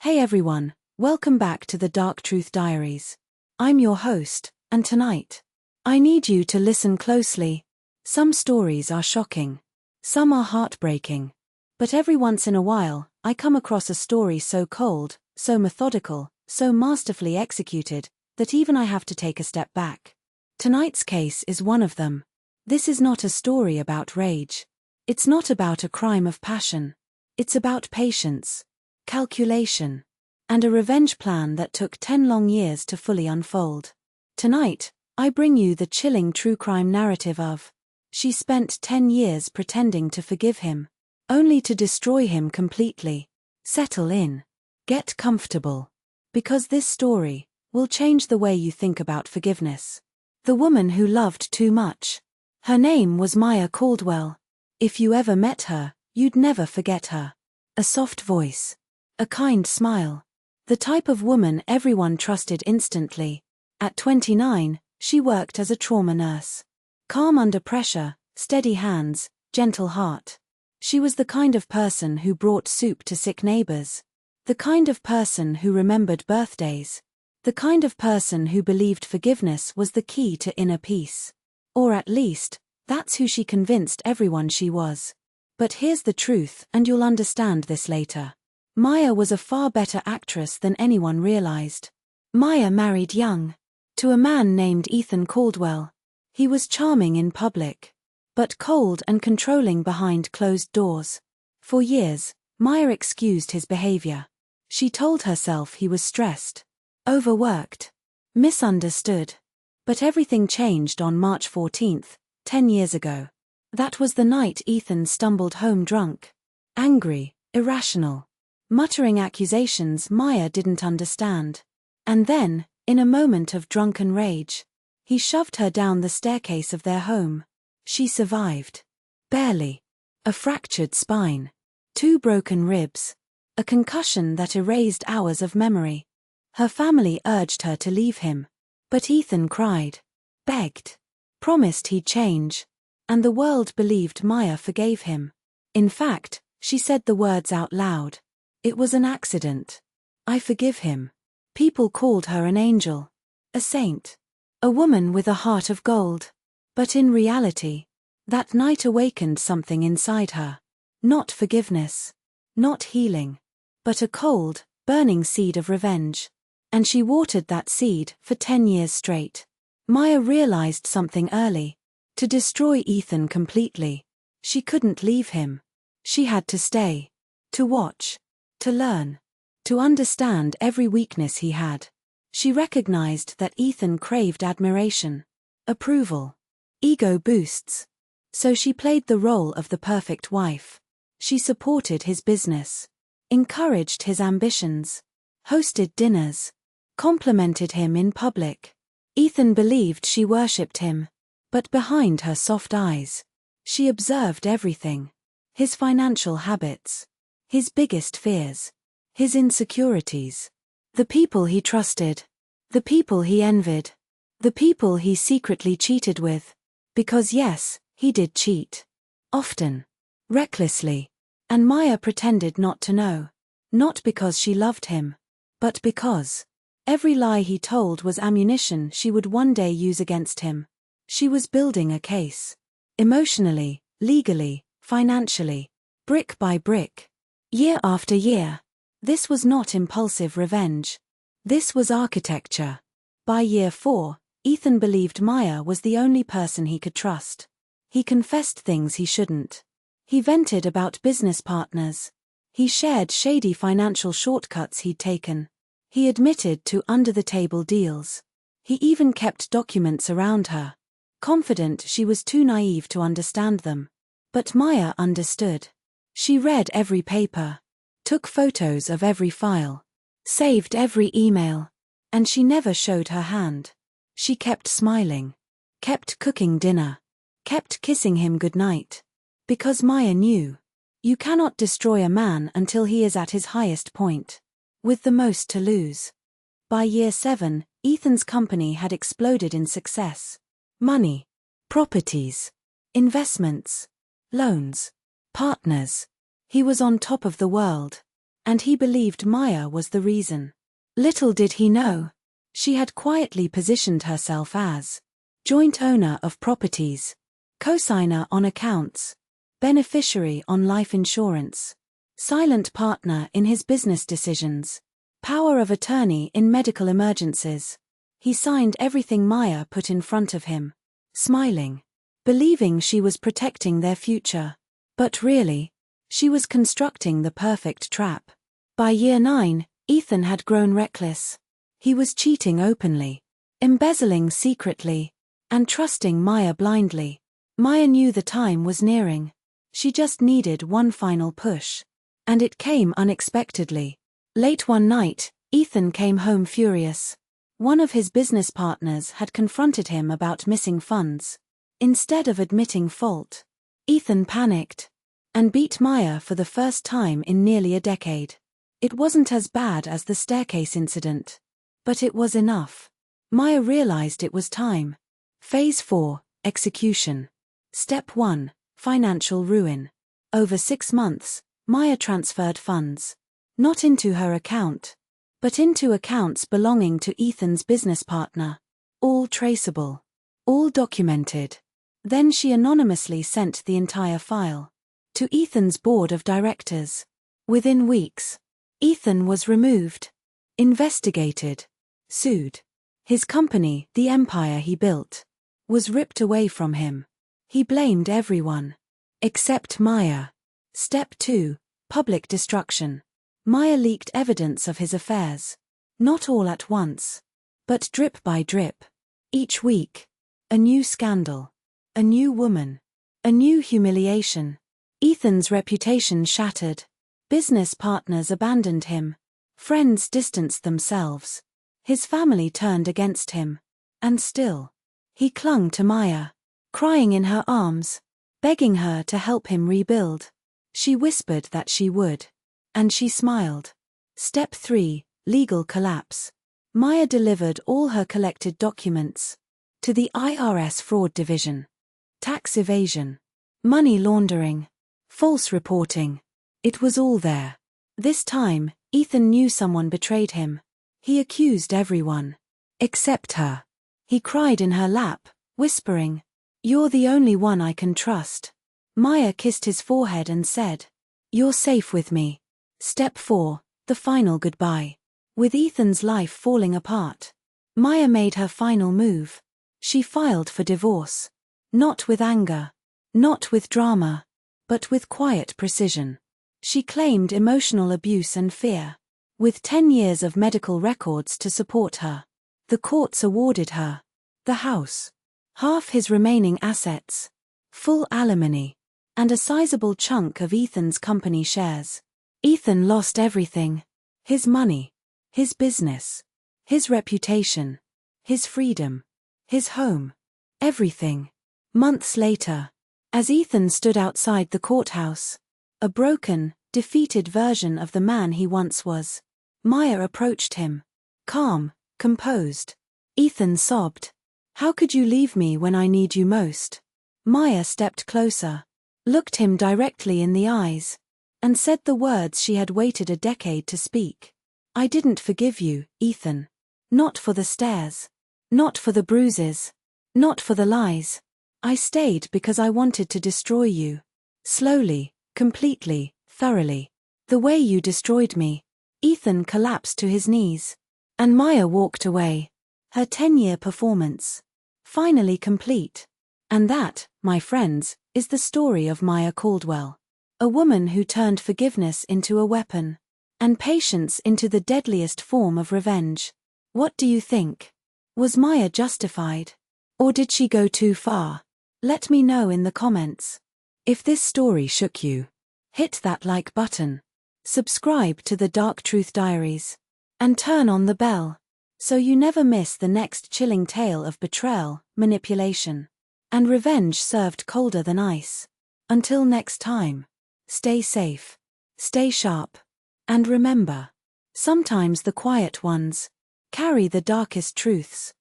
Hey everyone, welcome back to the Dark Truth Diaries. I'm your host, and tonight, I need you to listen closely. Some stories are shocking. Some are heartbreaking. But every once in a while, I come across a story so cold, so methodical, so masterfully executed, that even I have to take a step back. Tonight's case is one of them. This is not a story about rage. It's not about a crime of passion. It's about patience, calculation, and a revenge plan that took 10 long years to fully unfold. Tonight, I bring you the chilling true crime narrative of she spent 10 years pretending to forgive him, only to destroy him completely. Settle in. Get comfortable. Because this story will change the way you think about forgiveness. The woman who loved too much. Her name was Maya Caldwell. If you ever met her, you'd never forget her. A soft voice. A kind smile. The type of woman everyone trusted instantly. At 29, she worked as a trauma nurse. Calm under pressure, steady hands, gentle heart. She was the kind of person who brought soup to sick neighbors. The kind of person who remembered birthdays. The kind of person who believed forgiveness was the key to inner peace. Or at least, that's who she convinced everyone she was. But here's the truth, and you'll understand this later. Maya was a far better actress than anyone realized. Maya married young. To a man named Ethan Caldwell. He was charming in public, but cold and controlling behind closed doors. For years, Maya excused his behavior. She told herself he was stressed, overworked, misunderstood. But everything changed on March 14th, 10 years ago. That was the night Ethan stumbled home drunk, angry, irrational, muttering accusations Maya didn't understand. And then, in a moment of drunken rage, he shoved her down the staircase of their home. She survived. Barely. A fractured spine. 2 broken ribs. A concussion that erased hours of memory. Her family urged her to leave him. But Ethan cried, begged, promised he'd change. And the world believed Maya forgave him. In fact, she said the words out loud. It was an accident. I forgive him. People called her an angel. A saint. A woman with a heart of gold. But in reality, that night awakened something inside her. Not forgiveness. Not healing. But a cold, burning seed of revenge. And she watered that seed for 10 years straight. Maya realized something early. To destroy Ethan completely, she couldn't leave him. She had to stay. To watch. To learn. To understand every weakness he had. She recognized that Ethan craved admiration, approval, ego boosts. So she played the role of the perfect wife. She supported his business, encouraged his ambitions, hosted dinners, complimented him in public. Ethan believed she worshipped him. But behind her soft eyes, she observed everything. His financial habits. His biggest fears. His insecurities. The people he trusted. The people he envied. The people he secretly cheated with. Because yes, he did cheat. Often. Recklessly. And Maya pretended not to know. Not because she loved him. But because every lie he told was ammunition she would one day use against him. She was building a case. Emotionally, legally, financially. Brick by brick. Year after year. This was not impulsive revenge. This was architecture. By year 4, Ethan believed Maya was the only person he could trust. He confessed things he shouldn't. He vented about business partners. He shared shady financial shortcuts he'd taken. He admitted to under-the-table deals. He even kept documents around her, confident she was too naive to understand them. But Maya understood. She read every paper, took photos of every file, saved every email, and she never showed her hand. She kept smiling, kept cooking dinner, kept kissing him goodnight. Because Maya knew, you cannot destroy a man until he is at his highest point, with the most to lose. By year 7, Ethan's company had exploded in success. Money, properties, investments, loans, partners. He was on top of the world. And he believed Maya was the reason. Little did he know, she had quietly positioned herself as joint owner of properties, co-signer on accounts, beneficiary on life insurance, silent partner in his business decisions, power of attorney in medical emergencies. He signed everything Maya put in front of him, smiling, believing she was protecting their future. But really, she was constructing the perfect trap. By year 9, Ethan had grown reckless. He was cheating openly, embezzling secretly, and trusting Maya blindly. Maya knew the time was nearing. She just needed one final push. And it came unexpectedly. Late one night, Ethan came home furious. One of his business partners had confronted him about missing funds. Instead of admitting fault, Ethan panicked and beat Maya for the first time in nearly a decade. It wasn't as bad as the staircase incident, but it was enough. Maya realized it was time. Phase 4, Execution. Step 1, Financial ruin. Over 6 months, Maya transferred funds. Not into her account, but into accounts belonging to Ethan's business partner. All traceable. All documented. Then she anonymously sent the entire file to Ethan's board of directors. Within weeks, Ethan was removed, investigated, sued. His company, the empire he built, was ripped away from him. He blamed everyone, except Maya. Step 2, Public destruction. Maya leaked evidence of his affairs. Not all at once, but drip by drip. Each week, a new scandal. A new woman. A new humiliation. Ethan's reputation shattered. Business partners abandoned him. Friends distanced themselves. His family turned against him. And still, he clung to Maya, crying in her arms, begging her to help him rebuild. She whispered that she would. And she smiled. Step 3, Legal collapse. Maya delivered all her collected documents to the IRS Fraud Division. Tax evasion, money laundering, false reporting. It was all there. This time, Ethan knew someone betrayed him. He accused everyone, except her. He cried in her lap, whispering, "You're the only one I can trust." Maya kissed his forehead and said, "You're safe with me." Step 4, the final goodbye. With Ethan's life falling apart, Maya made her final move. She filed for divorce. Not with anger, not with drama, but with quiet precision. She claimed emotional abuse and fear. With 10 years of medical records to support her, the courts awarded her the house, half his remaining assets, full alimony, and a sizable chunk of Ethan's company shares. Ethan lost everything. His money, his business, his reputation, his freedom, his home, everything. Months later, as Ethan stood outside the courthouse, a broken, defeated version of the man he once was, Maya approached him. Calm, composed. Ethan sobbed. "How could you leave me when I need you most?" Maya stepped closer, looked him directly in the eyes, and said the words she had waited a decade to speak. "I didn't forgive you, Ethan. Not for the stares. Not for the bruises. Not for the lies. I stayed because I wanted to destroy you. Slowly, completely, thoroughly. The way you destroyed me." Ethan collapsed to his knees. And Maya walked away. Her 10-year performance, finally complete. And that, my friends, is the story of Maya Caldwell. A woman who turned forgiveness into a weapon, and patience into the deadliest form of revenge. What do you think? Was Maya justified? Or did she go too far? Let me know in the comments. If this story shook you, hit that like button. Subscribe to the Dark Truth Diaries. And turn on the bell, so you never miss the next chilling tale of betrayal, manipulation, and revenge served colder than ice. Until next time, stay safe, stay sharp, and remember, sometimes the quiet ones carry the darkest truths.